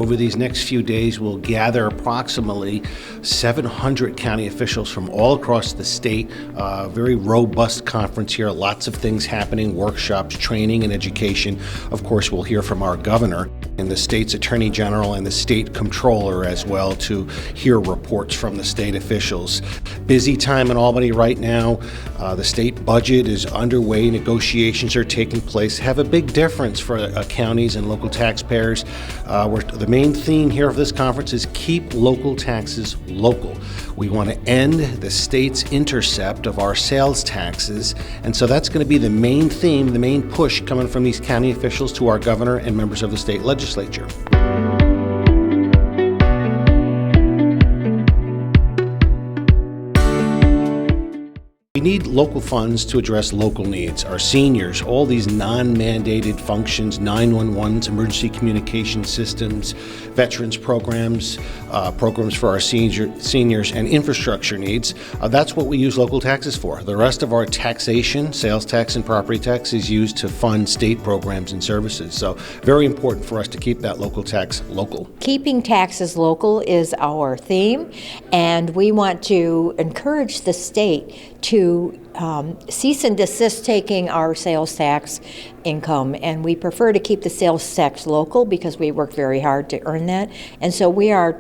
Over these next few days, we'll gather approximately 700 county officials from all across the state. Very robust conference here, lots of things happening, workshops, training, and education. Of course, we'll hear from our governor and the state's attorney general and the state comptroller as well to hear reports from the state officials. Busy time in Albany right now. The state budget is underway. Negotiations are taking place. Have a big difference for counties and local taxpayers. The main theme here of this conference is keep local taxes local. We want to end the state's intercept of our sales taxes, and so that's going to be the main theme, the main push coming from these county officials to our governor and members of the state legislature. We need local funds to address local needs. Our seniors, all these non-mandated functions, 911s, emergency communication systems, veterans programs, programs for our seniors, and infrastructure needs. That's what we use local taxes for. The rest of our taxation, sales tax and property tax, is used to fund state programs and services. So very important for us to keep that local tax local. Keeping taxes local is our theme, and we want to encourage the state to cease and desist taking our sales tax income, and we prefer to keep the sales tax local because we work very hard to earn that. And so we are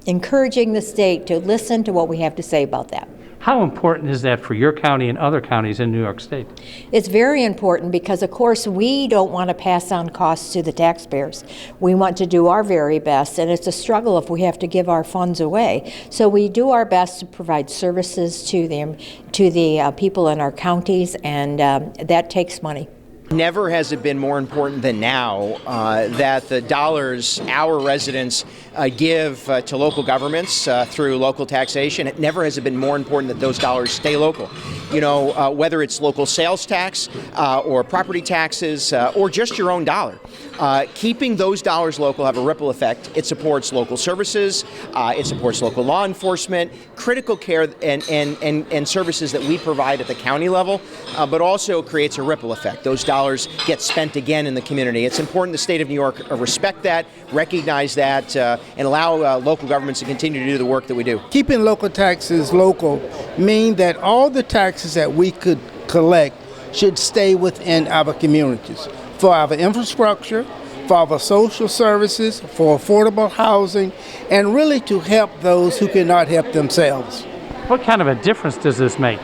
encouraging the state to listen to what we have to say about that. How important is that for your county and other counties in New York State? It's very important because, of course, we don't want to pass on costs to the taxpayers. We want to do our very best, and it's a struggle if we have to give our funds away. So we do our best to provide services to the people in our counties, and that takes money. Never has it been more important than now that the dollars our residents give to local governments through local taxation. It never has it been more important that those dollars stay local. You know, whether it's local sales tax or property taxes or just your own dollar. Keeping those dollars local have a ripple effect. It supports local services, it supports local law enforcement, critical care and services that we provide at the county level, but also creates a ripple effect. Those dollars get spent again in the community. It's important the state of New York respect that, recognize that, and allow local governments to continue to do the work that we do. Keeping local taxes local means that all the taxes that we could collect should stay within our communities for our infrastructure, for our social services, for affordable housing, and really to help those who cannot help themselves. What kind of a difference does this make?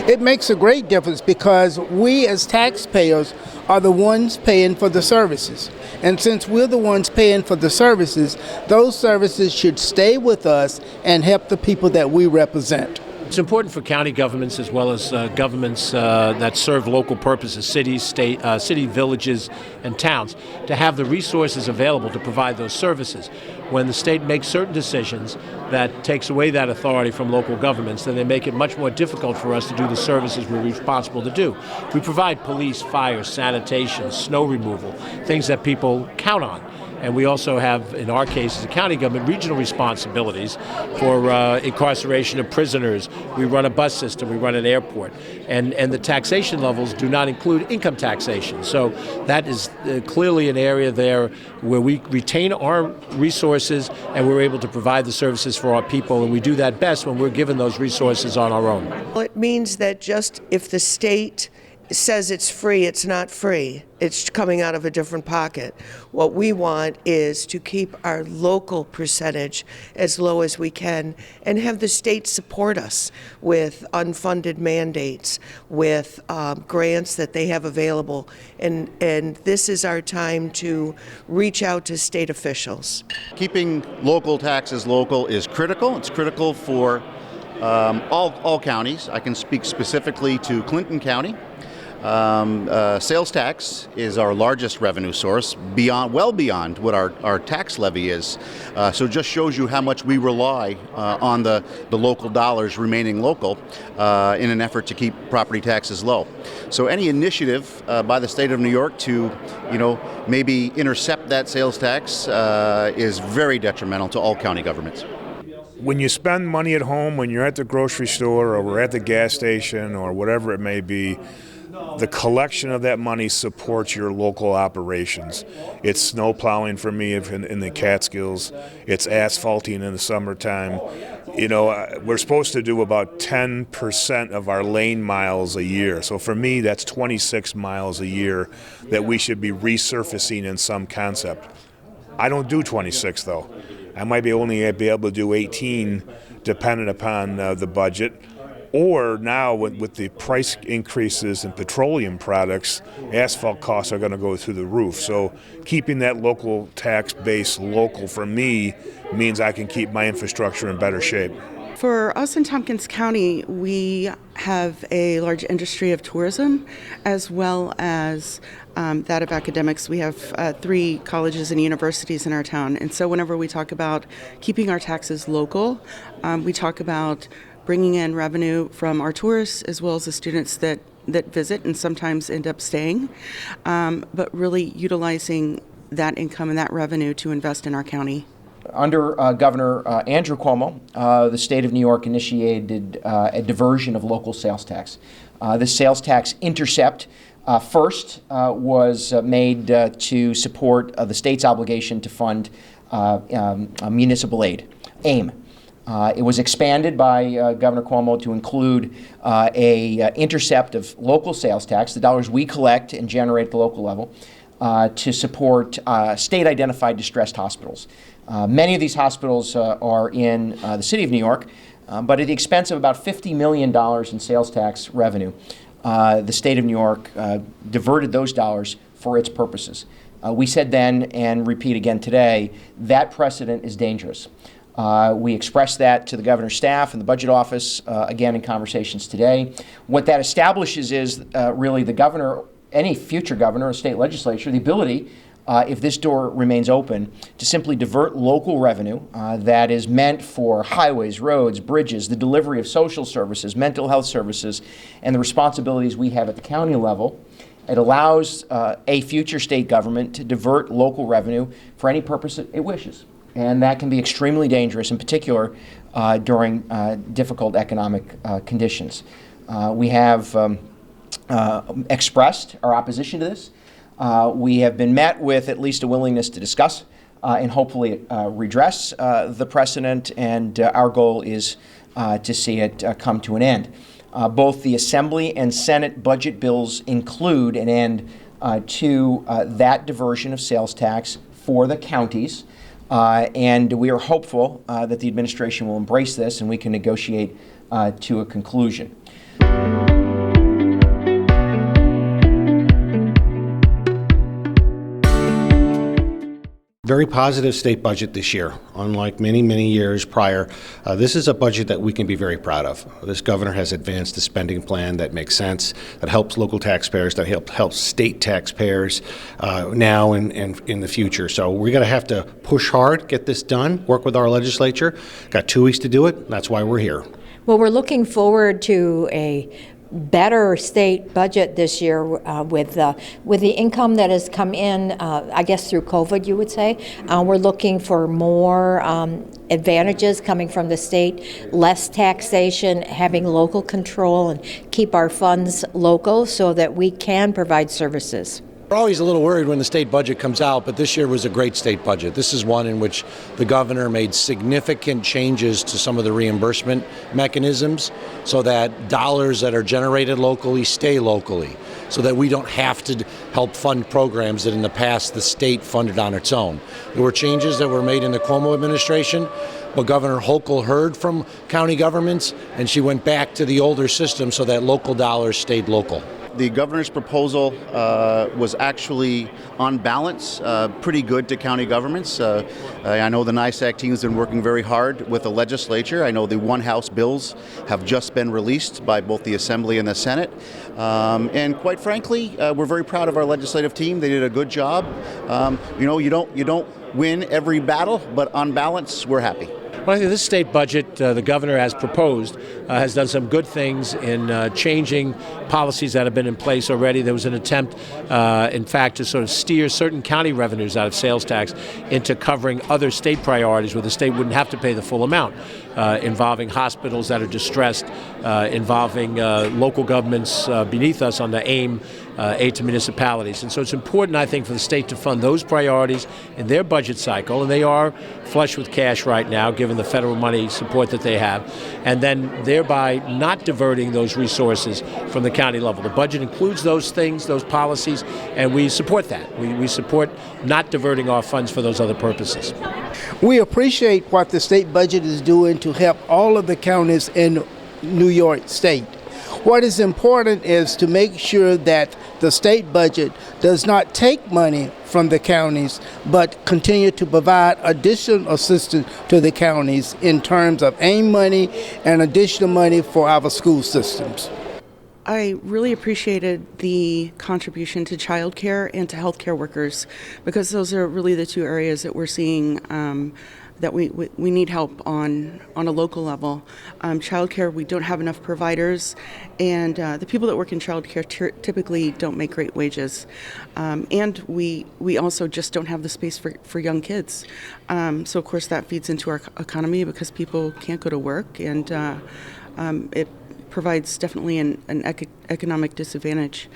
It makes a great difference because we as taxpayers are the ones paying for the services. And since we're the ones paying for the services, those services should stay with us and help the people that we represent. It's important for county governments as well as governments that serve local purposes, cities, city, villages, and towns, to have the resources available to provide those services. When the state makes certain decisions that takes away that authority from local governments, then they make it much more difficult for us to do the services we're responsible to do. We provide police, fire, sanitation, snow removal, things that people count on. And we also have, in our case as a county government, regional responsibilities for incarceration of prisoners. We run a bus system, we run an airport. And the taxation levels do not include income taxation. So that is clearly an area there where we retain our resources and we're able to provide the services for our people. And we do that best when we're given those resources on our own. Well, it means that just if the state says it's free, it's not free. It's coming out of a different pocket. What we want is to keep our local percentage as low as we can and have the state support us with unfunded mandates, with grants that they have available. And this is our time to reach out to state officials. Keeping local taxes local is critical. It's critical for all counties. I can speak specifically to Clinton County. Sales tax is our largest revenue source, well beyond what our tax levy is. So it just shows you how much we rely on the local dollars remaining local in an effort to keep property taxes low. So any initiative by the state of New York to, maybe intercept that sales tax is very detrimental to all county governments. when you spend money at home, when you're at the grocery store or we're at the gas station or whatever it may be, the collection of that money supports your local operations. It's snow plowing for me in the Catskills. It's asphalting in the summertime. You know, we're supposed to do about 10% of our lane miles a year. So for me, that's 26 miles a year that we should be resurfacing in some concept. I don't do 26 though. I might only be able to do 18 depending upon the budget. Or now with the price increases in petroleum products, asphalt costs are going to go through the roof. So keeping that local tax base local for me means I can keep my infrastructure in better shape. For us in Tompkins County, we have a large industry of tourism as well as that of academics. We have 3 colleges and universities in our town. And so whenever we talk about keeping our taxes local, we talk about bringing in revenue from our tourists as well as the students that visit and sometimes end up staying, but really utilizing that income and that revenue to invest in our county. Under Governor Andrew Cuomo, the state of New York initiated a diversion of local sales tax. This sales tax intercept first was made to support the state's obligation to fund municipal aid, AIM. It was expanded by Governor Cuomo to include a intercept of local sales tax, the dollars we collect and generate at the local level, to support state-identified distressed hospitals. Many of these hospitals are in the city of New York, but at the expense of about $50 million in sales tax revenue, the state of New York diverted those dollars for its purposes. We said then, and repeat again today, that precedent is dangerous. We expressed that to the governor's staff and the budget office, again in conversations today. What that establishes is really the governor, any future governor or state legislature, the ability, if this door remains open, to simply divert local revenue that is meant for highways, roads, bridges, the delivery of social services, mental health services, and the responsibilities we have at the county level. It allows a future state government to divert local revenue for any purpose it wishes. And that can be extremely dangerous, in particular during difficult economic conditions. We have expressed our opposition to this. We have been met with at least a willingness to discuss and hopefully redress the precedent, and our goal is to see it come to an end. Both the Assembly and Senate budget bills include an end to that diversion of sales tax for the counties. And we are hopeful that the administration will embrace this and we can negotiate to a conclusion. Very positive state budget this year. Unlike many, many years prior, this is a budget that we can be very proud of. This governor has advanced a spending plan that makes sense, that helps local taxpayers, that helps state taxpayers now and in the future. So we're going to have to push hard, get this done, work with our legislature. Got 2 weeks to do it. That's why we're here. Well, we're looking forward to a better state budget this year with the income that has come in, I guess through COVID, you would say. We're looking for more advantages coming from the state, less taxation, having local control, and keep our funds local so that we can provide services. We're always a little worried when the state budget comes out, but this year was a great state budget. This is one in which the governor made significant changes to some of the reimbursement mechanisms so that dollars that are generated locally stay locally, so that we don't have to help fund programs that in the past the state funded on its own. There were changes that were made in the Cuomo administration, but Governor Hochul heard from county governments and she went back to the older system so that local dollars stayed local. The governor's proposal was actually, on balance, pretty good to county governments. I know the NYSAC team has been working very hard with the legislature. I know the one-house bills have just been released by both the Assembly and the Senate. And quite frankly, we're very proud of our legislative team. They did a good job. You don't win every battle, but on balance, we're happy. Well, I think this state budget, the governor has proposed, has done some good things in changing policies that have been in place already. There was an attempt, in fact, to sort of steer certain county revenues out of sales tax into covering other state priorities where the state wouldn't have to pay the full amount, involving hospitals that are distressed, involving local governments beneath us on the AIM, aid to municipalities. And so it's important, I think, for the state to fund those priorities in their budget cycle, and they are flush with cash right now, given the federal money support that they have, and then thereby not diverting those resources from the county level. The budget includes those things, those policies, and we support that. We support not diverting our funds for those other purposes. We appreciate what the state budget is doing to help all of the counties in New York State. What is important is to make sure that the state budget does not take money from the counties, but continue to provide additional assistance to the counties in terms of AIM money and additional money for our school systems. I really appreciated the contribution to childcare and to healthcare workers, because those are really the two areas that we're seeing that we need help on a local level. Childcare, we don't have enough providers, and the people that work in childcare typically don't make great wages. And we also just don't have the space for young kids. So of course that feeds into our economy because people can't go to work, and it provides definitely an economic disadvantage.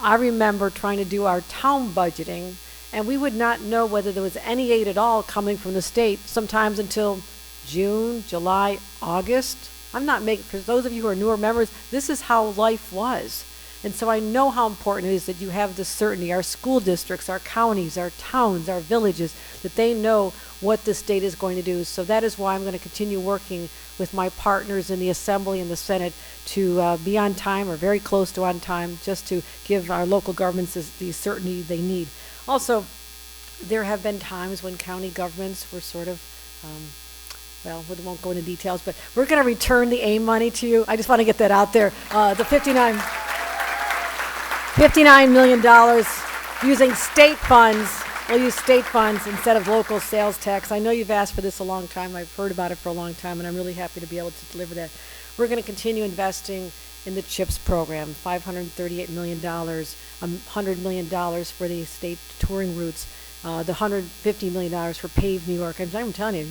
I remember trying to do our town budgeting, and we would not know whether there was any aid at all coming from the state sometimes until June, July, August. I'm not making, for those of you who are newer members, this is how life was. And so I know how important it is that you have the certainty, our school districts, our counties, our towns, our villages, that they know what the state is going to do. So that is why I'm going to continue working with my partners in the Assembly and the Senate to be on time or very close to on time, just to give our local governments the certainty they need. Also, there have been times when county governments were sort of, well, we won't go into details, but we're going to return the AIM money to you. I just want to get that out there. The $59 million using state funds. We'll use state funds instead of local sales tax. I know you've asked for this a long time. I've heard about it for a long time, and I'm really happy to be able to deliver that. We're going to continue investing in the CHIPS program, $538 million, $100 million for the state touring routes, the $150 million for Pave New York. I'm telling you,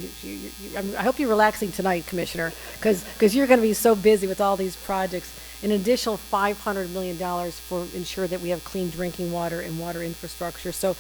I hope you're relaxing tonight, Commissioner, because you're going to be so busy with all these projects. An additional $500 million for ensure that we have clean drinking water and water infrastructure. So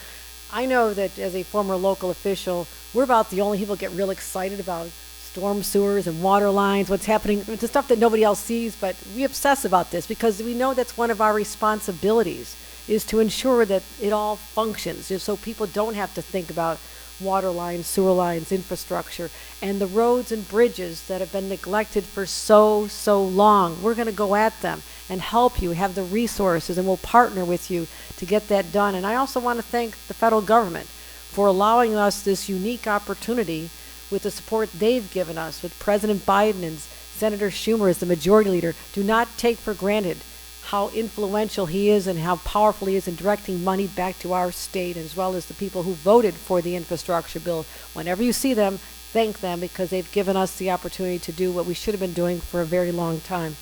I know that as a former local official, we're about the only people that get real excited about storm sewers and water lines, what's happening, it's the stuff that nobody else sees, but we obsess about this because we know that's one of our responsibilities, is to ensure that it all functions, just so people don't have to think about water lines, sewer lines, infrastructure, and the roads and bridges that have been neglected for so long. We're going to go at them and help you have the resources, and we'll partner with you to get that done. And I also want to thank the federal government for allowing us this unique opportunity with the support they've given us, with President Biden and Senator Schumer as the majority leader. Do not take for granted how influential he is and how powerful he is in directing money back to our state, as well as the people who voted for the infrastructure bill. Whenever you see them, thank them, because they've given us the opportunity to do what we should have been doing for a very long time.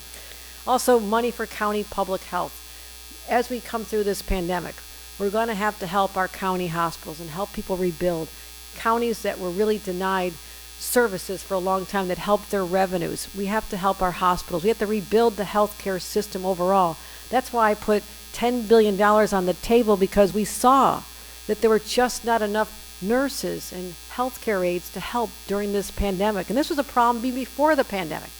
Also, money for county public health. As we come through this pandemic, we're going to have to help our county hospitals and help people rebuild. Counties that were really denied services for a long time that helped their revenues. We have to help our hospitals. We have to rebuild the healthcare system overall. That's why I put $10 billion on the table, because we saw that there were just not enough nurses and healthcare aides to help during this pandemic. And this was a problem before the pandemic.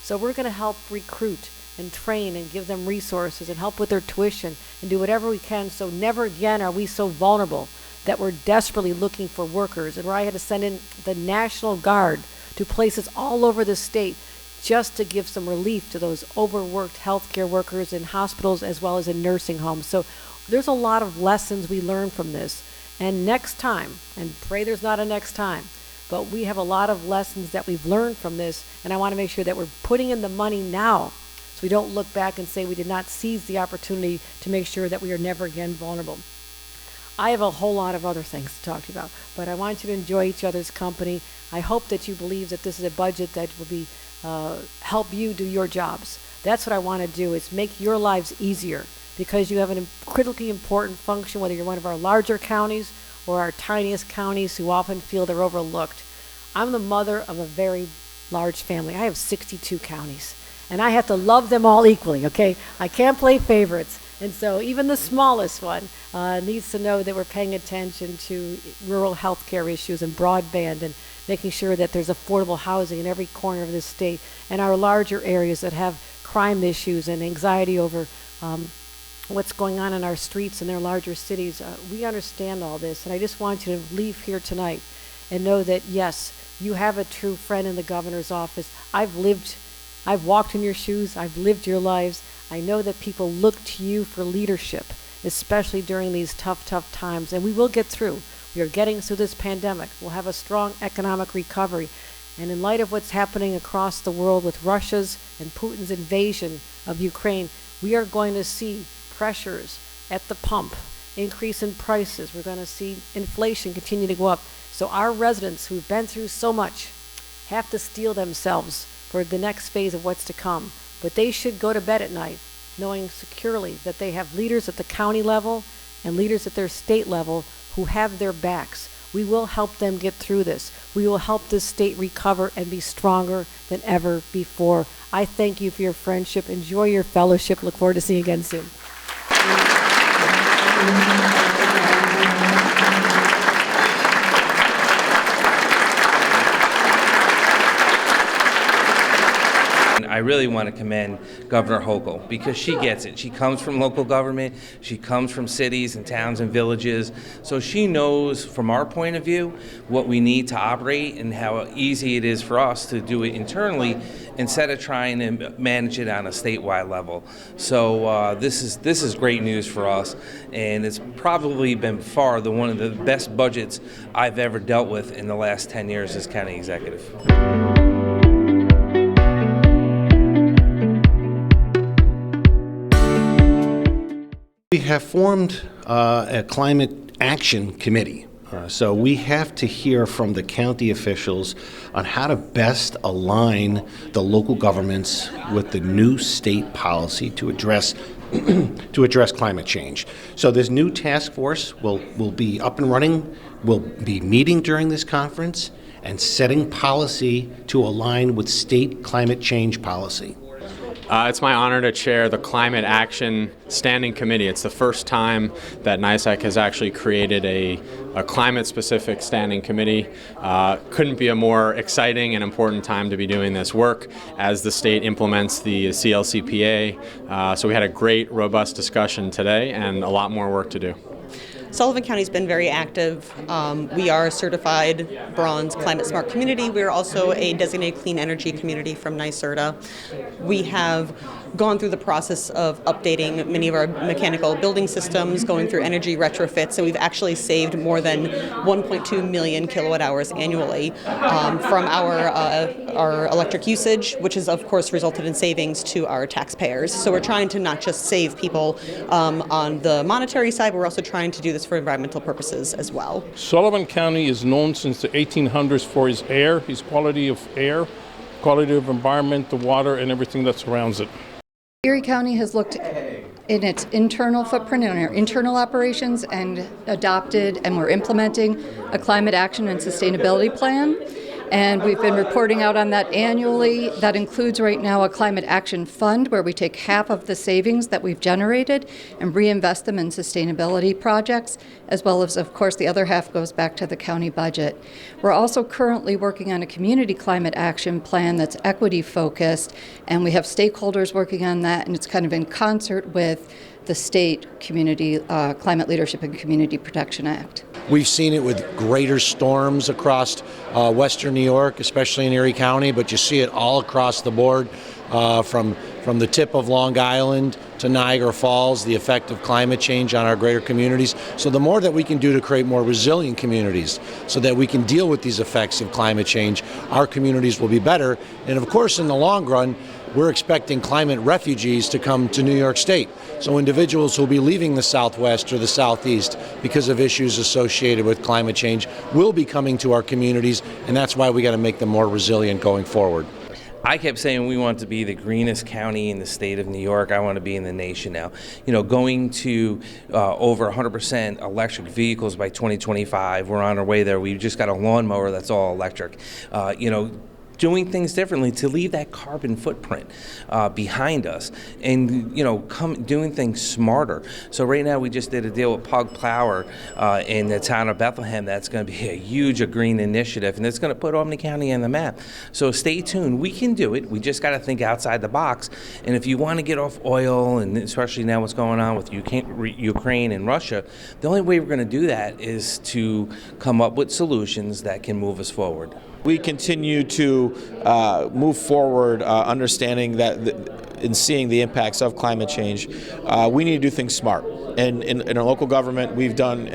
So we're going to help recruit and train and give them resources and help with their tuition and do whatever we can, so never again are we so vulnerable that we're desperately looking for workers, and where I had to send in the National Guard to places all over the state just to give some relief to those overworked healthcare workers in hospitals as well as in nursing homes. So there's a lot of lessons we learn from this. And next time, and pray there's not a next time, but we have a lot of lessons that we've learned from this, and I want to make sure that we're putting in the money now so we don't look back and say we did not seize the opportunity to make sure that we are never again vulnerable. I have a whole lot of other things to talk to you about, but I want you to enjoy each other's company. I hope that you believe that this is a budget that will be help you do your jobs. That's what I want to do, is make your lives easier, because you have a critically important function, whether you're one of our larger counties or our tiniest counties who often feel they're overlooked. I'm the mother of a very large family. I have 62 counties, and I have to love them all equally, okay? I can't play favorites. And so even the smallest one needs to know that we're paying attention to rural health care issues and broadband and making sure that there's affordable housing in every corner of the state, and our larger areas that have crime issues and anxiety over what's going on in our streets in their larger cities. We understand all this, and I just want you to leave here tonight and know that, yes, you have a true friend in the governor's office. I've walked in your shoes, I've lived your lives. I know that people look to you for leadership, especially during these tough times, and we will get through. We are getting through this pandemic. We'll have a strong economic recovery. And in light of what's happening across the world with Russia's and Putin's invasion of Ukraine, we are going to see pressures at the pump, increase in prices. We're going to see inflation continue to go up. So our residents who've been through so much have to steel themselves for the next phase of what's to come. But they should go to bed at night knowing securely that they have leaders at the county level and leaders at their state level who have their backs. We will help them get through this. We will help this state recover and be stronger than ever before. I thank you for your friendship. Enjoy your fellowship. Look forward to seeing you again soon. I really want to commend Governor Hochul, because she gets it. She comes from local government, she comes from cities and towns and villages, so she knows from our point of view what we need to operate and how easy it is for us to do it internally instead of trying to manage it on a statewide level. So this is great news for us, and it's probably been far one of the best budgets I've ever dealt with in the last 10 years as county executive. We have formed a climate action committee. So we have to hear from the county officials on how to best align the local governments with the new state policy to address climate change. So this new task force will be up and running, will be meeting during this conference and setting policy to align with state climate change policy. It's my honor to chair the Climate Action Standing Committee. It's the first time that NYSAC has actually created a climate-specific standing committee. Couldn't be a more exciting and important time to be doing this work as the state implements the CLCPA. So we had a great, robust discussion today and a lot more work to do. Sullivan County's been very active. We are a certified bronze climate smart community. We're also a designated clean energy community from NYSERDA. We have gone through the process of updating many of our mechanical building systems, going through energy retrofits, and we've actually saved more than 1.2 million kilowatt hours annually from our electric usage, which has of course resulted in savings to our taxpayers. So we're trying to not just save people on the monetary side, but we're also trying to do this for environmental purposes as well. Sullivan County is known since the 1800s for its air, its quality of air, quality of environment, the water, and everything that surrounds it. Erie County has looked in its internal footprint and our internal operations and adopted, and we're implementing a climate action and sustainability plan. And we've been reporting out on that annually. That includes right now a climate action fund where we take half of the savings that we've generated and reinvest them in sustainability projects, as well as, of course, the other half goes back to the county budget. We're also currently working on a community climate action plan that's equity focused, and we have stakeholders working on that, and it's kind of in concert with the state community Climate Leadership and Community Protection Act. We've seen it with greater storms across western New York, especially in Erie County, but you see it all across the board from the tip of Long Island to Niagara Falls, the effect of climate change on our greater communities. So the more that we can do to create more resilient communities so that we can deal with these effects of climate change, our communities will be better. And of course, in the long run, we're expecting climate refugees to come to New York State. So individuals who will be leaving the Southwest or the Southeast because of issues associated with climate change will be coming to our communities, and that's why we got to make them more resilient going forward. I kept saying we want to be the greenest county in the state of New York. I want to be in the nation now. You know, going to over 100% electric vehicles by 2025. We're on our way there. We've just got a lawnmower that's all electric. Doing things differently to leave that carbon footprint behind us, and doing things smarter. So right now we just did a deal with Pug Plower in the town of Bethlehem. That's going to be a huge green initiative, and it's going to put Albany County on the map. So stay tuned. We can do it. We just got to think outside the box. And if you want to get off oil, and especially now what's going on with Ukraine and Russia, the only way we're going to do that is to come up with solutions that can move us forward. We continue to move forward, understanding that in seeing the impacts of climate change, we need to do things smart. And in our local government, we've done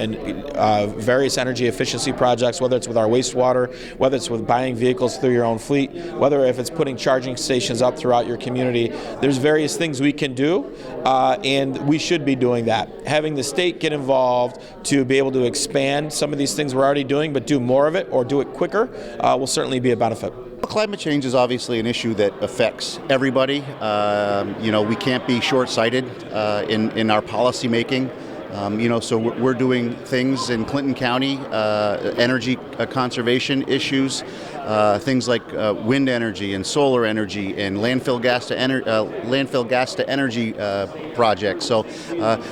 various energy efficiency projects, whether it's with our wastewater, whether it's with buying vehicles through your own fleet, whether if it's putting charging stations up throughout your community. There's various things we can do, and we should be doing that. Having the state get involved to be able to expand some of these things we're already doing, but do more of it or do it quicker, will certainly be a benefit. Climate change is obviously an issue that affects everybody. We can't be short-sighted in our policy making. So we're doing things in Clinton County, energy conservation issues, things like wind energy and solar energy and landfill gas to energy projects. So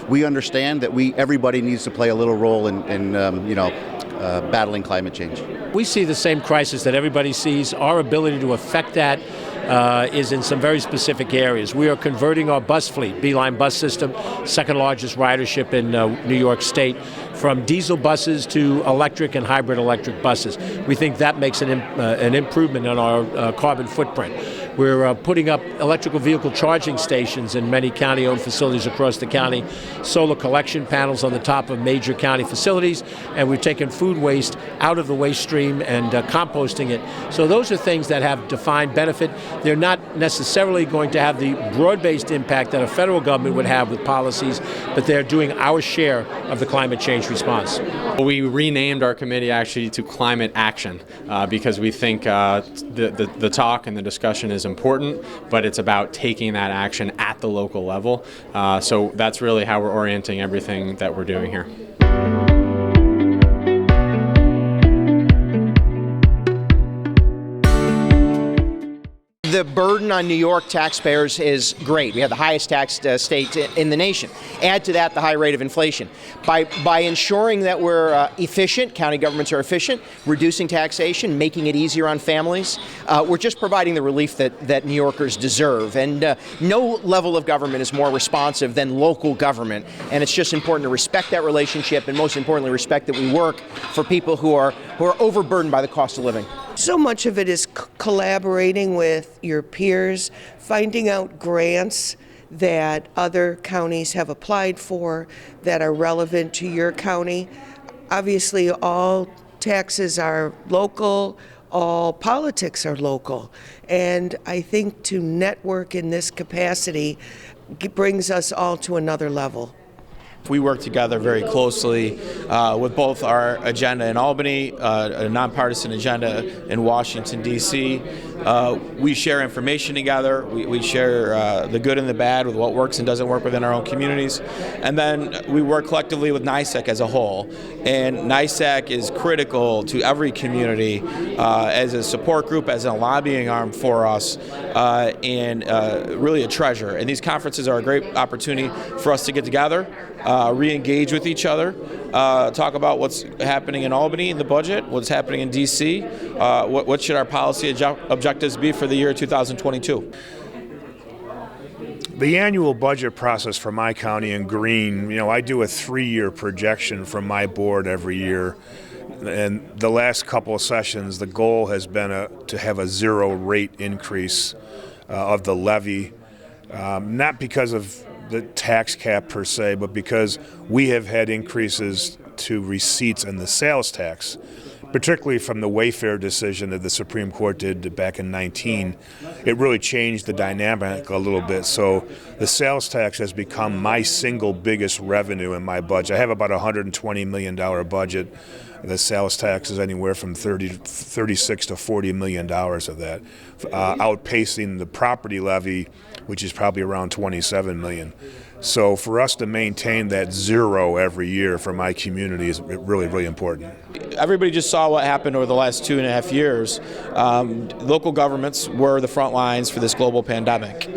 we understand that everybody needs to play a little role in battling climate change. We see the same crisis that everybody sees. Our ability to affect that is in some very specific areas. We are converting our bus fleet, Beeline bus system, second largest ridership in New York State, from diesel buses to electric and hybrid electric buses. We think that makes an improvement in our carbon footprint. We're putting up electrical vehicle charging stations in many county-owned facilities across the county, solar collection panels on the top of major county facilities, and we've taken food waste out of the waste stream and composting it. So those are things that have defined benefit. They're not necessarily going to have the broad-based impact that a federal government would have with policies, but they're doing our share of the climate change response. We renamed our committee actually to Climate Action because we think the talk and the discussion is important, but it's about taking that action at the local level. So that's really how we're orienting everything that we're doing here. The burden on New York taxpayers is great. We have the highest taxed state in the nation. Add to that the high rate of inflation. By ensuring that we're efficient, county governments are efficient, reducing taxation, making it easier on families, we're just providing the relief that New Yorkers deserve. And no level of government is more responsive than local government. And it's just important to respect that relationship, and most importantly, respect that we work for people who are overburdened by the cost of living. So much of it is collaborating with your peers, finding out grants that other counties have applied for that are relevant to your county. Obviously, all taxes are local, all politics are local. And I think to network in this capacity brings us all to another level. We work together very closely with both our agenda in Albany, a nonpartisan agenda in Washington, D.C. We share information together. We share the good and the bad with what works and doesn't work within our own communities. And then we work collectively with NYSAC as a whole. And NYSAC is critical to every community as a support group, as a lobbying arm for us, and really a treasure. And these conferences are a great opportunity for us to get together, re-engage with each other, talk about what's happening in Albany in the budget, what's happening in D.C., what should our policy objectives be for the year 2022. The annual budget process for my county in Greene, I do a 3-year projection from my board every year. And the last couple of sessions, the goal has been to have a 0 rate increase of the levy, not because of the tax cap per se, but because we have had increases to receipts and the sales tax. particularly from the Wayfair decision that the Supreme Court did back in 19. It really changed the dynamic a little bit. So the sales tax has become my single biggest revenue in my budget. I have about a $120 million budget. The sales tax is anywhere from 36 to $40 million of that, outpacing the property levy, which is probably around 27 million. So for us to maintain that zero every year for my community is really, really important. Everybody just saw what happened over the last 2.5 years. Local governments were the front lines for this global pandemic.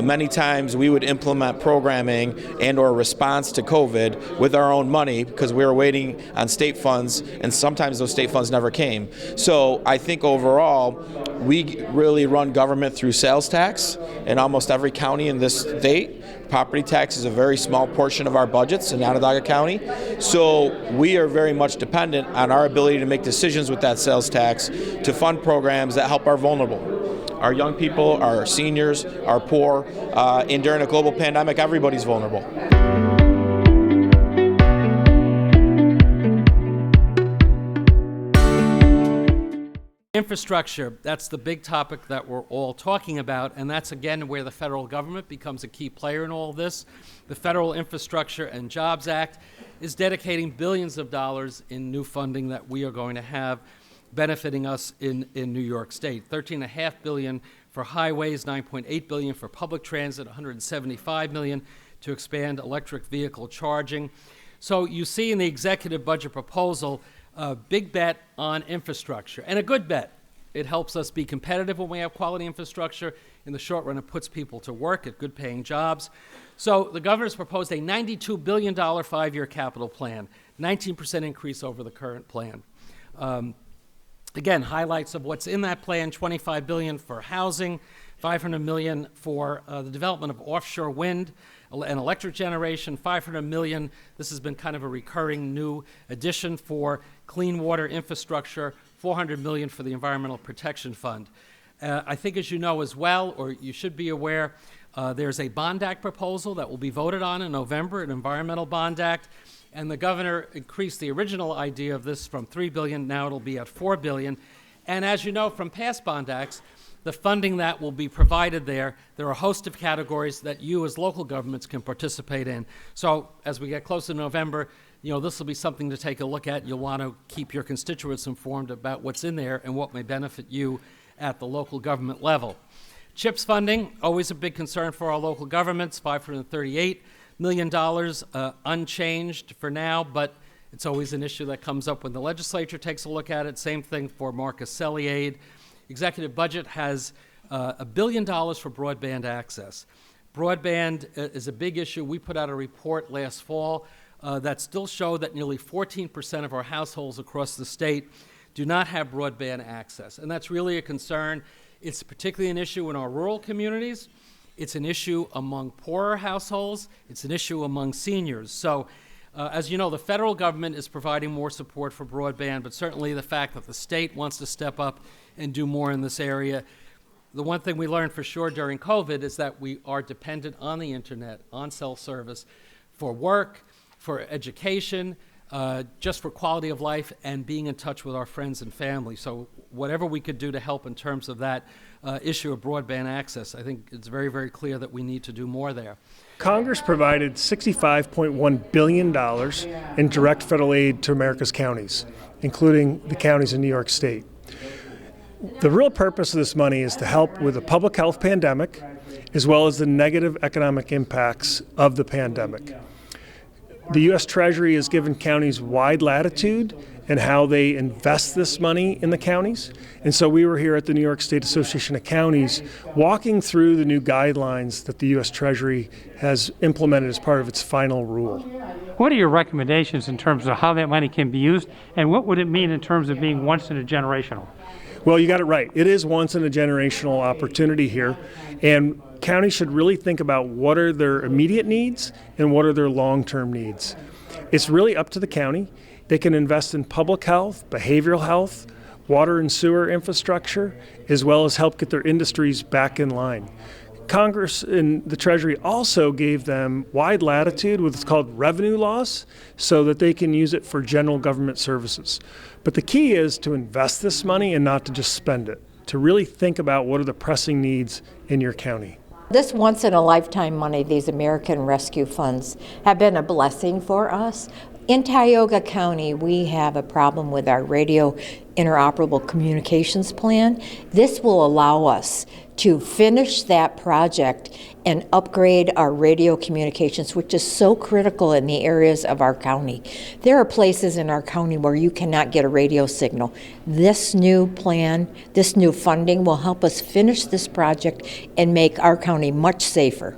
Many times we would implement programming and or response to COVID with our own money because we were waiting on state funds, and sometimes those state funds never came. So I think overall, we really run government through sales tax in almost every county in this state. Property tax is a very small portion of our budgets in Onondaga County. So we are very much dependent on our ability to make decisions with that sales tax to fund programs that help our vulnerable. Our young people, our seniors, our poor, and during a global pandemic, everybody's vulnerable. Infrastructure, that's the big topic that we're all talking about, and that's again where the federal government becomes a key player in all of this. The Federal Infrastructure and Jobs Act is dedicating billions of dollars in new funding that we are going to have benefiting us in New York State. $13.5 billion for highways, $9.8 billion for public transit, $175 million to expand electric vehicle charging. So you see in the executive budget proposal a big bet on infrastructure, and a good bet. It helps us be competitive when we have quality infrastructure. In the short run, it puts people to work at good-paying jobs. So the governor's proposed a $92 billion five-year capital plan, 19% increase over the current plan. Again, highlights of what's in that plan: $25 billion for housing, $500 million for the development of offshore wind and electric generation, $500 million. This has been kind of a recurring new addition for clean water infrastructure, $400 million for the Environmental Protection Fund. I think, as you know as well, or you should be aware, there's a Bond Act proposal that will be voted on in November, an Environmental Bond Act, and the governor increased the original idea of this from $3 billion, now it'll be at $4 billion. And as you know from past Bond Acts, the funding that will be provided there are a host of categories that you as local governments can participate in. So as we get close to November, this will be something to take a look at. You'll want to keep your constituents informed about what's in there and what may benefit you at the local government level. CHIPS funding, always a big concern for our local governments, $538 million, unchanged for now, but it's always an issue that comes up when the legislature takes a look at it. Same thing for Marcus-Celli aid. Executive budget has $1 billion for broadband access. Broadband is a big issue. We put out a report last fall that still showed that nearly 14% of our households across the state do not have broadband access. And that's really a concern. It's particularly an issue in our rural communities. It's an issue among poorer households. It's an issue among seniors. So as you know, the federal government is providing more support for broadband, but certainly the fact that the state wants to step up and do more in this area. The one thing we learned for sure during COVID is that we are dependent on the internet, on cell service, for work, for education, just for quality of life and being in touch with our friends and family. So whatever we could do to help in terms of that issue of broadband access, I think it's very, very clear that we need to do more there. Congress provided $65.1 billion in direct federal aid to America's counties, including the counties in New York State. The real purpose of this money is to help with the public health pandemic, as well as the negative economic impacts of the pandemic. The U.S. Treasury has given counties wide latitude in how they invest this money in the counties. And so we were here at the New York State Association of Counties walking through the new guidelines that the U.S. Treasury has implemented as part of its final rule. What are your recommendations in terms of how that money can be used, and what would it mean in terms of being once in a generational? Well, you got it right. It is once in a generational opportunity here, and counties should really think about what are their immediate needs and what are their long-term needs. It's really up to the county. They can invest in public health, behavioral health, water and sewer infrastructure, as well as help get their industries back in line. Congress and the Treasury also gave them wide latitude with what's called revenue loss so that they can use it for general government services. But the key is to invest this money and not to just spend it, to really think about what are the pressing needs in your county. This once-in-a-lifetime money, these American Rescue Funds, have been a blessing for us. In Tioga County, we have a problem with our radio interoperable communications plan. This will allow us to finish that project and upgrade our radio communications, which is so critical in the areas of our county. There are places in our county where you cannot get a radio signal. This new plan, this new funding will help us finish this project and make our county much safer.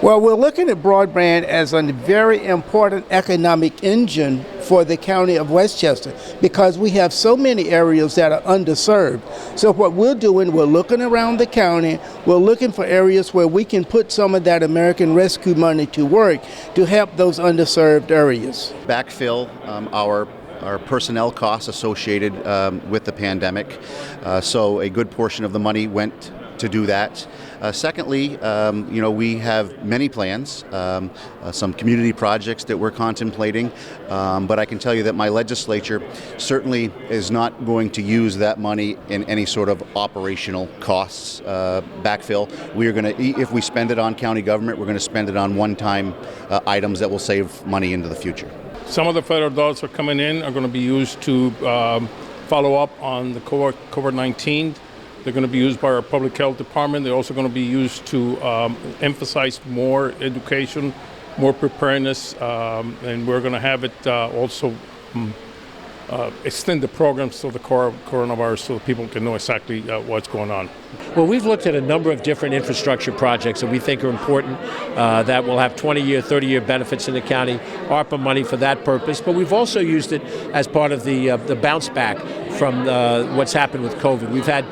Well, we're looking at broadband as a very important economic engine for the county of Westchester because we have so many areas that are underserved. So what we're doing, we're looking around the county, we're looking for areas where we can put some of that American Rescue money to work to help those underserved areas. Backfill our personnel costs associated with the pandemic. So a good portion of the money went to do that. Secondly, we have many plans, some community projects that we're contemplating, but I can tell you that my legislature certainly is not going to use that money in any sort of operational costs backfill. We are going to, if we spend it on county government, we're going to spend it on one-time items that will save money into the future. Some of the federal dollars that are coming in are going to be used to follow up on the COVID-19. They're going to be used by our public health department. They're also going to be used to emphasize more education, more preparedness, and we're going to have it also extend the programs to the coronavirus so that people can know exactly what's going on. Well, we've looked at a number of different infrastructure projects that we think are important that will have 20-year, 30-year benefits in the county, ARPA money for that purpose, but we've also used it as part of the bounce back from what's happened with COVID. We've had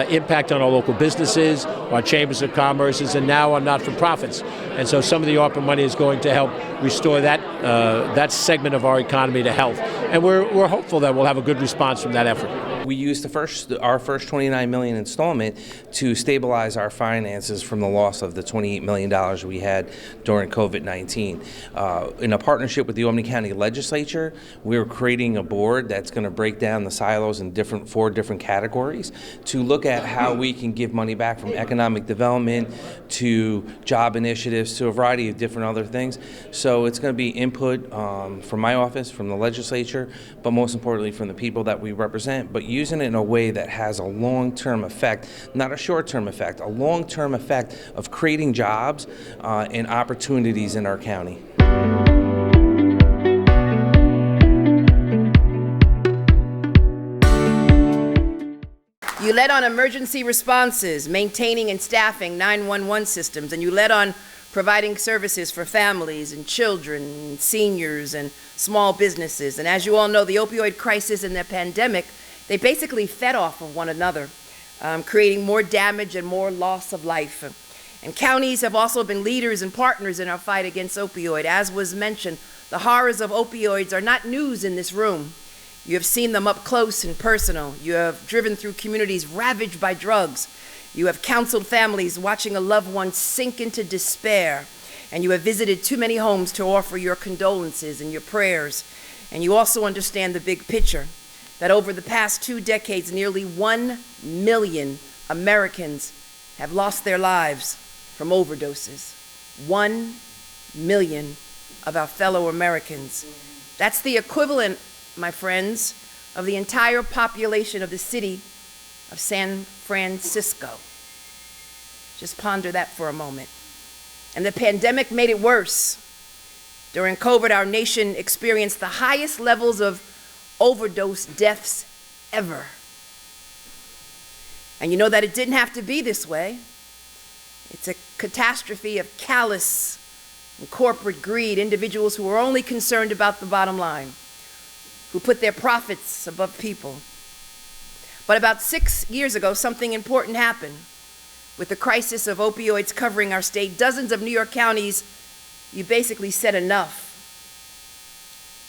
impact on our local businesses, our chambers of commerce, and now our not-for-profits. And so some of the ARPA money is going to help restore that segment of our economy to health. And we're hopeful that we'll have a good response from that effort. We used our first $29 million installment to stabilize our finances from the loss of the $28 million we had during COVID-19. In a partnership with the Albany County Legislature, we're creating a board that's going to break down the silos in four different categories to look at how we can give money back from economic development to job initiatives to a variety of different other things. So it's going to be input from my office, from the legislature, but most importantly from the people that we represent, but using it in a way that has a long-term effect, not a short-term effect, a long-term effect of creating jobs and opportunities in our county. You led on emergency responses, maintaining and staffing 911 systems, and you led on providing services for families and children and seniors and small businesses. And as you all know, the opioid crisis and the pandemic, they basically fed off of one another, creating more damage and more loss of life. And counties have also been leaders and partners in our fight against opioid. As was mentioned, the horrors of opioids are not news in this room. You have seen them up close and personal. You have driven through communities ravaged by drugs. You have counseled families watching a loved one sink into despair. And you have visited too many homes to offer your condolences and your prayers. And you also understand the big picture, that over the past 2 decades, nearly 1 million Americans have lost their lives from overdoses. 1 million of our fellow Americans. That's the equivalent, my friends, of the entire population of the city of San Francisco. Just ponder that for a moment. And the pandemic made it worse. During COVID, our nation experienced the highest levels of overdose deaths ever. And you know that it didn't have to be this way. It's a catastrophe of callous and corporate greed, individuals who are only concerned about the bottom line, who put their profits above people. But about 6 years ago, something important happened. With the crisis of opioids covering our state, dozens of New York counties, you basically said enough.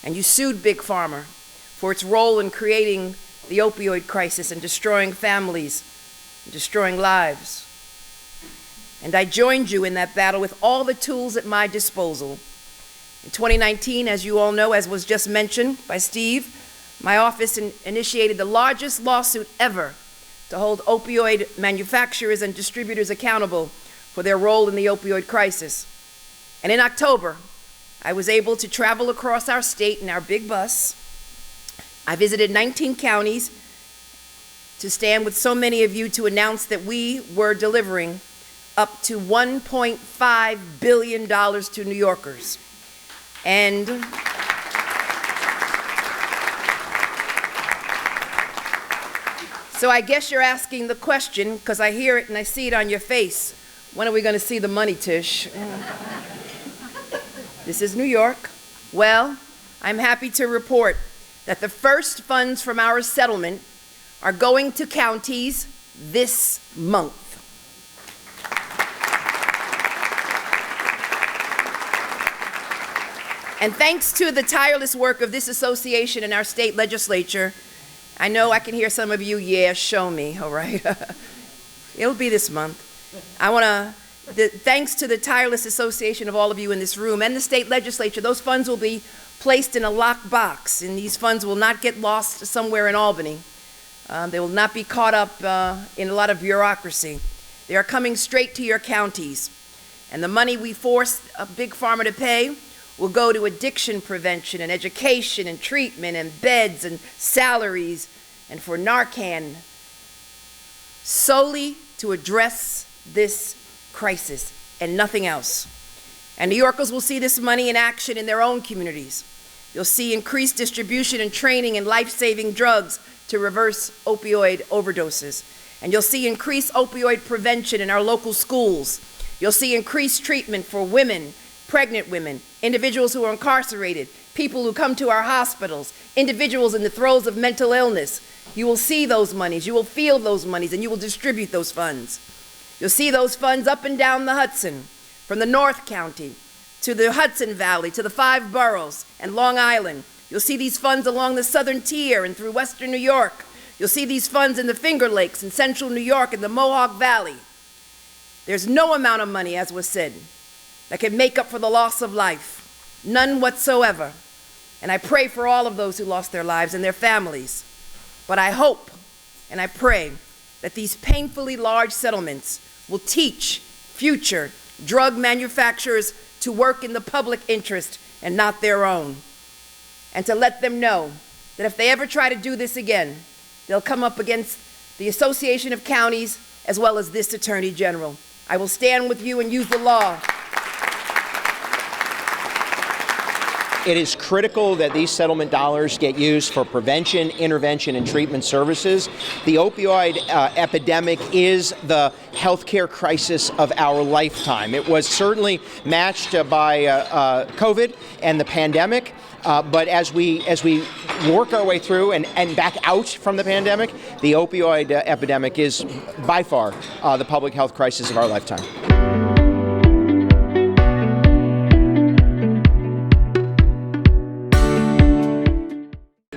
And you sued Big Pharma for its role in creating the opioid crisis and destroying families, and destroying lives. And I joined you in that battle with all the tools at my disposal. In 2019, as you all know, as was just mentioned by Steve, my office initiated the largest lawsuit ever to hold opioid manufacturers and distributors accountable for their role in the opioid crisis. And in October, I was able to travel across our state in our big bus. I visited 19 counties to stand with so many of you to announce that we were delivering up to $1.5 billion to New Yorkers. And so I guess you're asking the question, because I hear it and I see it on your face, when are we going to see the money, Tish? This is New York. Well, I'm happy to report that the first funds from our settlement are going to counties this month. And thanks to the tireless work of this association and our state legislature, I know I can hear some of you, yeah, show me, all right? It'll be this month. Thanks to the tireless association of all of you in this room and the state legislature, those funds will be placed in a locked box, and these funds will not get lost somewhere in Albany. They will not be caught up in a lot of bureaucracy. They are coming straight to your counties. And the money we force a big pharma to pay will go to addiction prevention and education and treatment and beds and salaries and for Narcan, solely to address this crisis and nothing else. And New Yorkers will see this money in action in their own communities. You'll see increased distribution and training in life-saving drugs to reverse opioid overdoses. And you'll see increased opioid prevention in our local schools. You'll see increased treatment for women, pregnant women, individuals who are incarcerated, people who come to our hospitals, individuals in the throes of mental illness. You will see those monies, you will feel those monies, and you will distribute those funds. You'll see those funds up and down the Hudson, from the North County to the Hudson Valley, to the 5 boroughs and Long Island. You'll see these funds along the Southern Tier and through Western New York. You'll see these funds in the Finger Lakes in Central New York and the Mohawk Valley. There's no amount of money, as was said, that can make up for the loss of life, none whatsoever. And I pray for all of those who lost their lives and their families. But I hope and I pray that these painfully large settlements will teach future drug manufacturers to work in the public interest and not their own. And to let them know that if they ever try to do this again, they'll come up against the Association of Counties as well as this Attorney General. I will stand with you and use the law. It is critical that these settlement dollars get used for prevention, intervention, and treatment services. The opioid epidemic is the healthcare crisis of our lifetime. It was certainly matched by COVID and the pandemic. But as we work our way through and back out from the pandemic, the opioid epidemic is by far the public health crisis of our lifetime.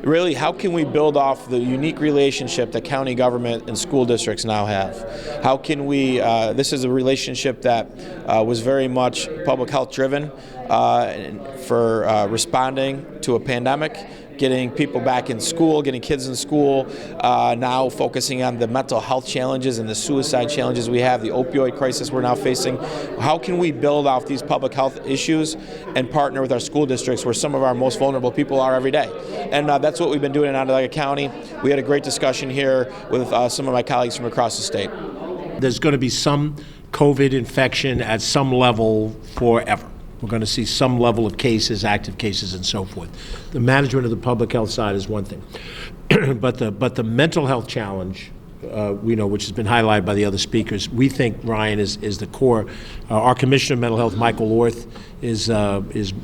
Really, how can we build off the unique relationship that county government and school districts now have? How can we, this is a relationship that was very much public health driven for responding to a pandemic, getting people back in school, getting kids in school, now focusing on the mental health challenges and the suicide challenges we have, the opioid crisis we're now facing. How can we build off these public health issues and partner with our school districts where some of our most vulnerable people are every day? And that's what we've been doing in Onondaga County. We had a great discussion here with some of my colleagues from across the state. There's going to be some COVID infection at some level forever. We're going to see some level of cases, active cases, and so forth. The management of the public health side is one thing, but the mental health challenge, we know, which has been highlighted by the other speakers, we think, Ryan, is the core. Our Commissioner of Mental Health, Michael Orth, is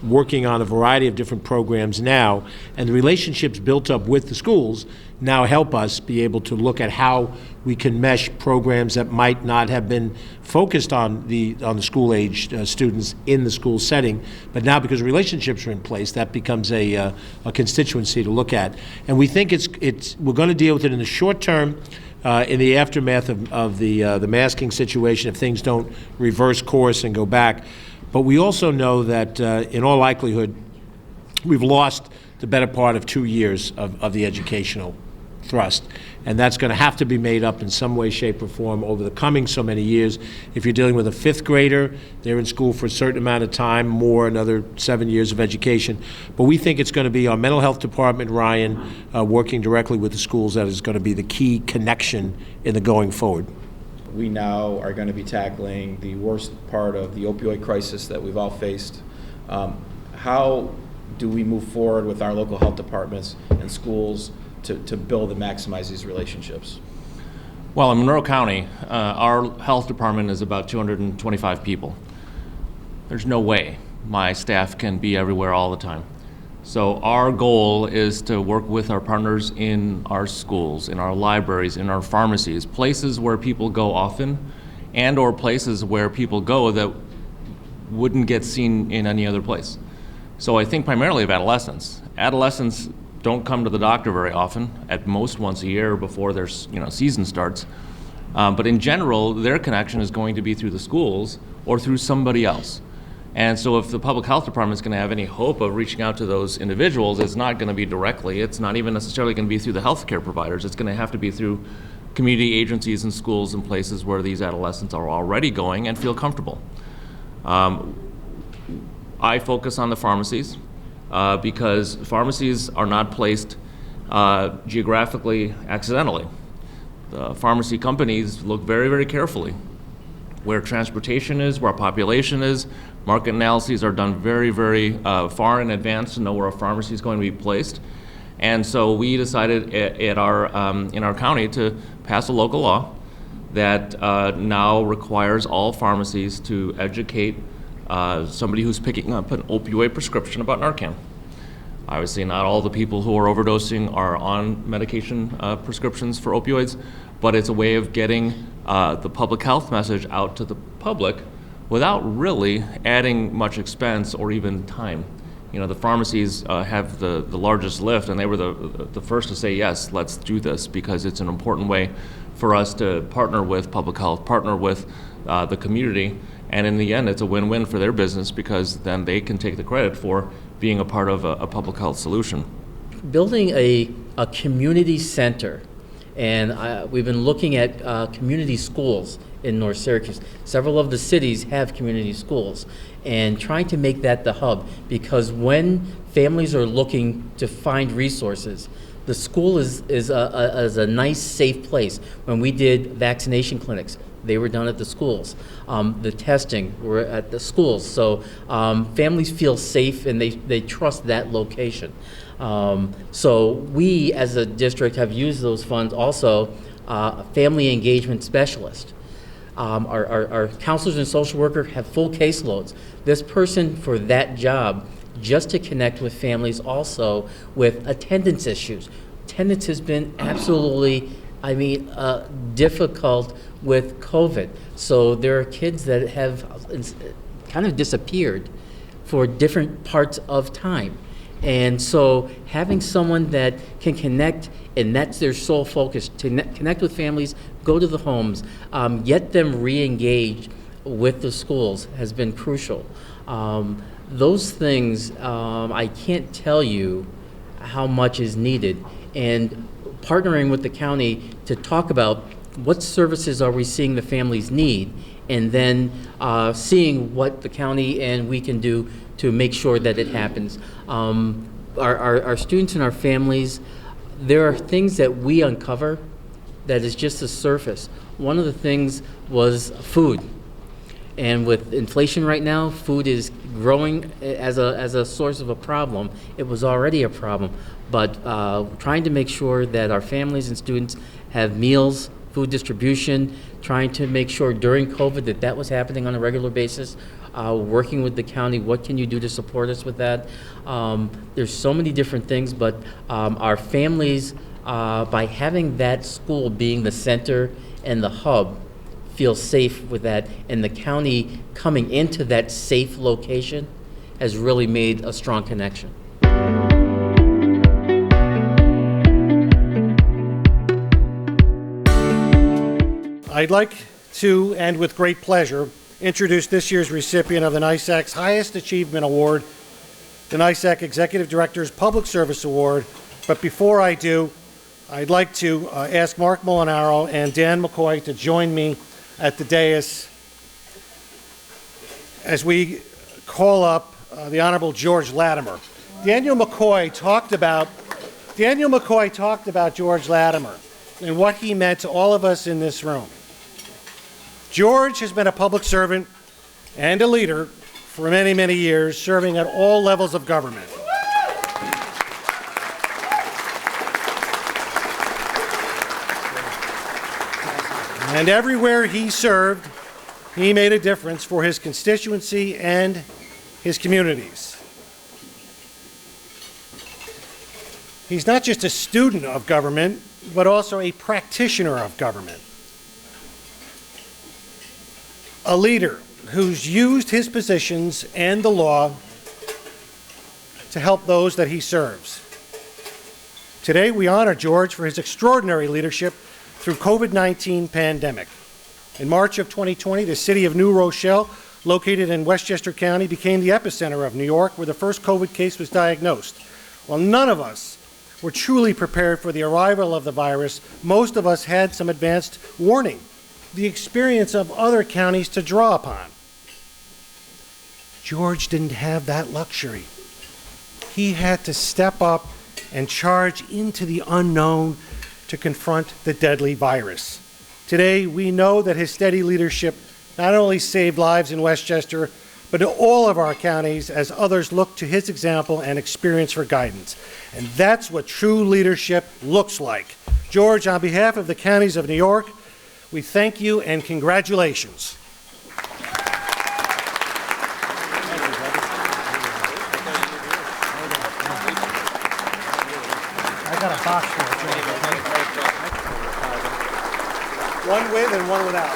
working on a variety of different programs now, and the relationships built up with the schools now help us be able to look at how we can mesh programs that might not have been focused on the school-aged students in the school setting, but now because relationships are in place, that becomes a constituency to look at. And we think we're going to deal with it in the short term in the aftermath of the masking situation, if things don't reverse course and go back. But we also know that in all likelihood, we've lost the better part of 2 years of the educational thrust. And that's going to have to be made up in some way, shape, or form over the coming so many years. If you're dealing with a fifth grader, they're in school for a certain amount of time, more another 7 years of education. But we think it's going to be our mental health department, Ryan, working directly with the schools, that is going to be the key connection in the going forward. We now are going to be tackling the worst part of the opioid crisis that we've all faced. How do we move forward with our local health departments and schools to build and maximize these relationships? Well, in Monroe County, our health department is about 225 people. There's no way my staff can be everywhere all the time. So our goal is to work with our partners in our schools, in our libraries, in our pharmacies, places where people go often, and or places where people go that wouldn't get seen in any other place. So I think primarily of adolescents. Adolescents don't come to the doctor very often, at most once a year before their season starts. But in general, their connection is going to be through the schools or through somebody else. And so if the public health department is going to have any hope of reaching out to those individuals, it's not going to be directly. It's not even necessarily going to be through the healthcare providers. It's going to have to be through community agencies and schools and places where these adolescents are already going and feel comfortable. I focus on the pharmacies because pharmacies are not placed geographically accidentally. The pharmacy companies look very, very carefully where transportation is, where population is. Market analyses are done very, very far in advance to know where a pharmacy is going to be placed. And so we decided in our county to pass a local law that now requires all pharmacies to educate somebody who's picking up an opioid prescription about Narcan. Obviously, not all the people who are overdosing are on medication prescriptions for opioids, but it's a way of getting the public health message out to the public without really adding much expense or even time. You know, the pharmacies have the largest lift, and they were the first to say, yes, let's do this, because it's an important way for us to partner with public health, partner with the community, and in the end, it's a win-win for their business, because then they can take the credit for being a part of a public health solution. Building a community center, and we've been looking at community schools in North Syracuse. Several of the cities have community schools, and trying to make that the hub, because when families are looking to find resources, the school is a nice, safe place. When we did vaccination clinics, they were done at the schools. The testing were at the schools. So families feel safe, and they trust that location. So we, as a district, have used those funds also. Family engagement specialist. Our counselors and social workers have full caseloads. This person for that job, just to connect with families also with attendance issues. Attendance has been absolutely, difficult with COVID. So there are kids that have kind of disappeared for different parts of time. And so having someone that can connect, and that's their sole focus, to connect with families, go to the homes, get them re-engaged with the schools has been crucial. Those things, I can't tell you how much is needed. And partnering with the county to talk about what services are we seeing the families need, and then seeing what the county and we can do to make sure that it happens. Our students and our families, there are things that we uncover that is just the surface. One of the things was food. And with inflation right now, food is growing as a source of a problem. It was already a problem, but trying to make sure that our families and students have meals, food distribution, trying to make sure during COVID that was happening on a regular basis, working with the county, what can you do to support us with that? There's so many different things, but our families, by having that school being the center and the hub, feel safe with that, and the county coming into that safe location has really made a strong connection. I'd like to, and with great pleasure, introduce this year's recipient of the NYSAC's highest achievement award, the NYSAC Executive Director's Public Service Award. But before I do, I'd like to ask Mark Molinaro and Dan McCoy to join me at the dais as we call up the Honorable George Latimer. Daniel McCoy talked about George Latimer and what he meant to all of us in this room. George has been a public servant and a leader for many, many years, serving at all levels of government. And everywhere he served, he made a difference for his constituency and his communities. He's not just a student of government, but also a practitioner of government. A leader who's used his positions and the law to help those that he serves. Today, we honor George for his extraordinary leadership through COVID-19 pandemic. In March of 2020, the city of New Rochelle, located in Westchester County, became the epicenter of New York, where the first COVID case was diagnosed. While none of us were truly prepared for the arrival of the virus, most of us had some advanced warning, the experience of other counties to draw upon. George didn't have that luxury. He had to step up and charge into the unknown to confront the deadly virus. Today, we know that his steady leadership not only saved lives in Westchester, but in all of our counties as others look to his example and experience for guidance. And that's what true leadership looks like. George, on behalf of the counties of New York, we thank you and congratulations. I got a box for it. One with and one without.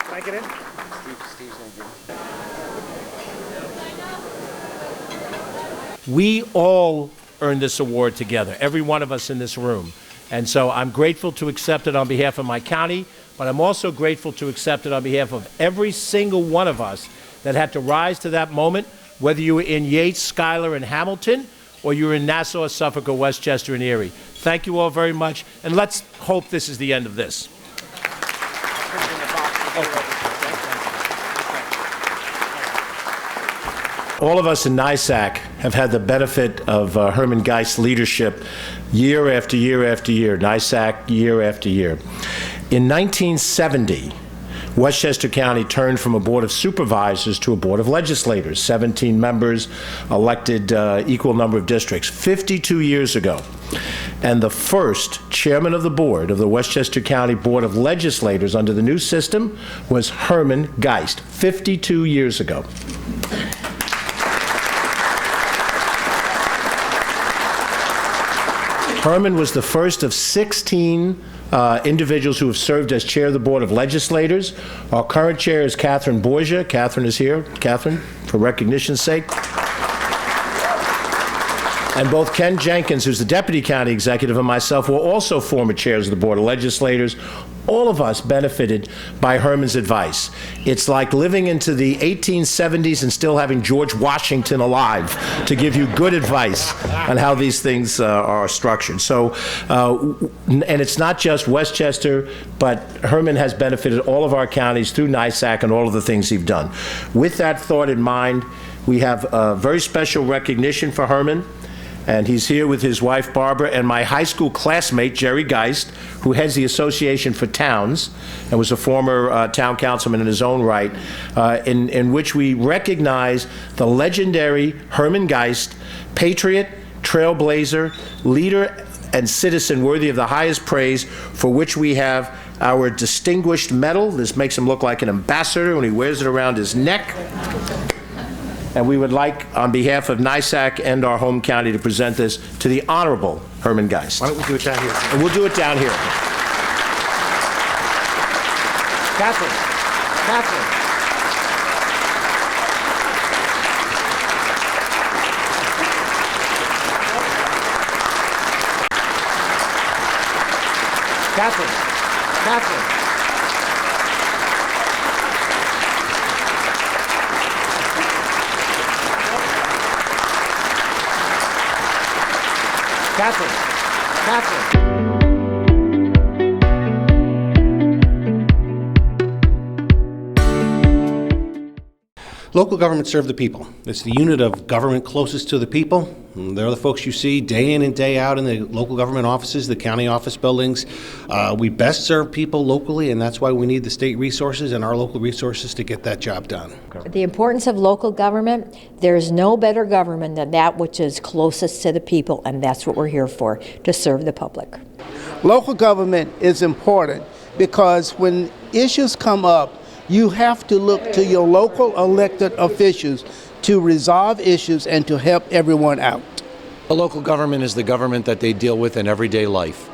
Can I get in? We all earned this award together, every one of us in this room. And so I'm grateful to accept it on behalf of my county, but I'm also grateful to accept it on behalf of every single one of us that had to rise to that moment, whether you were in Yates, Schuyler, and Hamilton, or you were in Nassau, Suffolk, or Westchester and Erie. Thank you all very much, and let's hope this is the end of this. All of us in NYSAC have had the benefit of Herman Geist's leadership year after year after year, NYSAC year after year. In 1970, Westchester County turned from a board of supervisors to a board of legislators, 17 members, elected equal number of districts, 52 years ago. And the first chairman of the board of the Westchester County Board of Legislators under the new system was Herman Geist, 52 years ago. Herman was the first of 16 individuals who have served as chair of the Board of Legislators. Our current chair is Catherine Borgia. Catherine is here. Catherine, for recognition's sake. And both Ken Jenkins, who's the deputy county executive, and myself were also former chairs of the Board of Legislators. All of us benefited by Herman's advice. It's like living into the 1870s and still having George Washington alive to give you good advice on how these things are structured. So, and it's not just Westchester, but Herman has benefited all of our counties through NYSAC and all of the things he's done. With that thought in mind, we have a very special recognition for Herman. And he's here with his wife, Barbara, and my high school classmate, Jerry Geist, who heads the Association for Towns and was a former town councilman in his own right, in which we recognize the legendary Herman Geist, patriot, trailblazer, leader, and citizen worthy of the highest praise, for which we have our distinguished medal. This makes him look like an ambassador when he wears it around his neck. And we would like, on behalf of NYSAC and our home county, to present this to the Honorable Herman Geist. Why don't we do it down here? And we'll do it down here. Catherine. Catherine. Catherine. Local governments serve the people. It's the unit of government closest to the people. And they're the folks you see day in and day out in the local government offices, the county office buildings. We best serve people locally, and that's why we need the state resources and our local resources to get that job done. The importance of local government, there's no better government than that which is closest to the people, and that's what we're here for, to serve the public. Local government is important because when issues come up, you have to look to your local elected officials to resolve issues and to help everyone out. A local government is the government that they deal with in everyday life.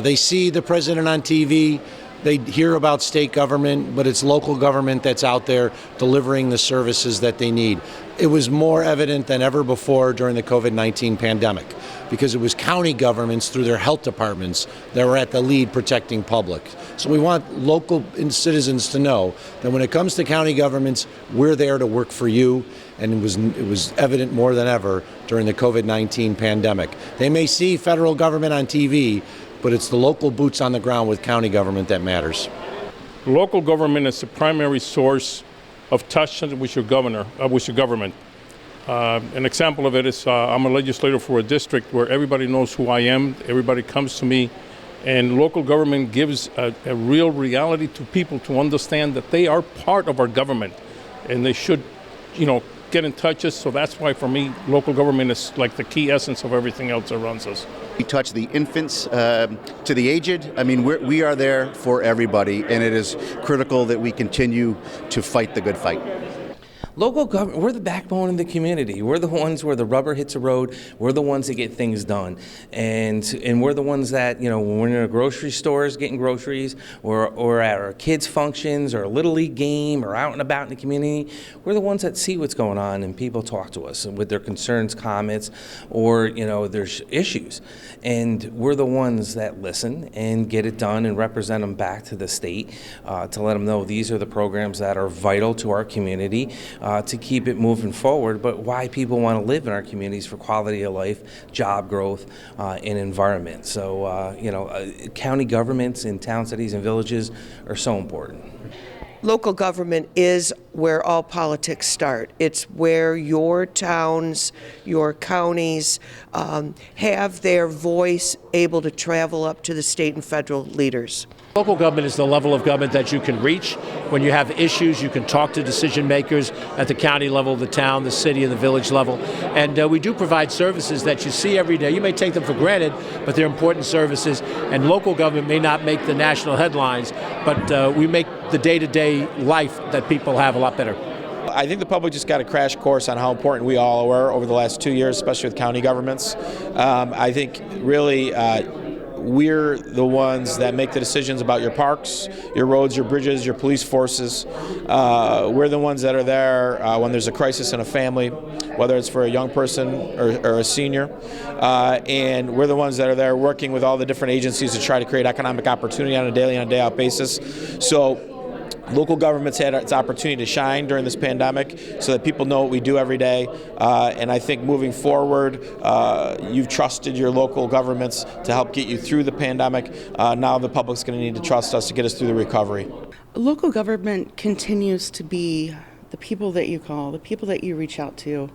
They see the president on TV, they hear about state government, but it's local government that's out there delivering the services that they need. It was more evident than ever before during the COVID-19 pandemic, because it was county governments through their health departments that were at the lead protecting public. So we want local citizens to know that when it comes to county governments, we're there to work for you, and it was evident more than ever during the COVID-19 pandemic. They may see federal government on TV, but it's the local boots on the ground with county government that matters. Local government is the primary source of touch with your government. An example of it is I'm a legislator for a district where everybody knows who I am, everybody comes to me, and local government gives a real reality to people to understand that they are part of our government, and they should, get in touch us. So that's why, for me, local government is like the key essence of everything else that runs us. We touch the infants to the aged. I mean, we are there for everybody, and it is critical that we continue to fight the good fight. Local government, we're the backbone of the community. We're the ones where the rubber hits the road. We're the ones that get things done. And we're the ones that, when we're in a grocery stores getting groceries, or at our kids' functions, or a Little League game, or out and about in the community, we're the ones that see what's going on, and people talk to us with their concerns, comments, or, there's issues. And we're the ones that listen and get it done and represent them back to the state to let them know these are the programs that are vital to our community, to keep it moving forward, but why people want to live in our communities for quality of life, job growth, and environment. So, county governments in town, cities, and villages are so important. Local government is where all politics start. It's where your towns, your counties have their voice able to travel up to the state and federal leaders. Local government is the level of government that you can reach. When you have issues, you can talk to decision makers at the county level, the town, the city, and the village level. And we do provide services that you see every day. You may take them for granted, but they're important services. And local government may not make the national headlines, but we make the day-to-day life that people have a lot better. I think the public just got a crash course on how important we all were over the last 2 years, especially with county governments. I think really we're the ones that make the decisions about your parks, your roads, your bridges, your police forces. We're the ones that are there when there's a crisis in a family, whether it's for a young person or a senior. And we're the ones that are there working with all the different agencies to try to create economic opportunity on a daily and day-out basis. So local government's had its opportunity to shine during this pandemic so that people know what we do every day. And I think moving forward, you've trusted your local governments to help get you through the pandemic. Now the public's going to need to trust us to get us through the recovery. Local government continues to be the people that you call, the people that you reach out to,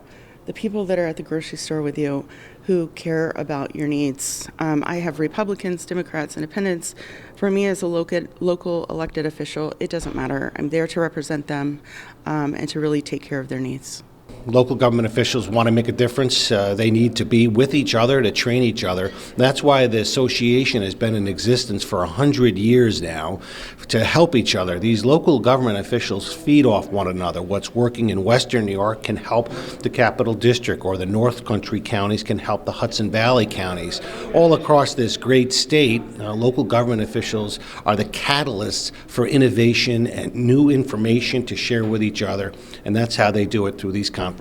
the people that are at the grocery store with you who care about your needs. I have Republicans, Democrats, Independents. For me as a local elected official, it doesn't matter. I'm there to represent them and to really take care of their needs. Local government officials want to make a difference. They need to be with each other to train each other. That's why the association has been in existence for 100 years now, to help each other. These local government officials feed off one another. What's working in Western New York can help the Capital District, or the North Country counties can help the Hudson Valley counties. All across this great state, local government officials are the catalysts for innovation and new information to share with each other, and that's how they do it through these conferences.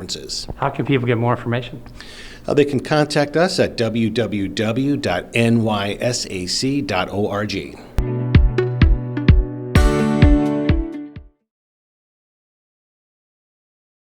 How can people get more information? They can contact us at www.nysac.org.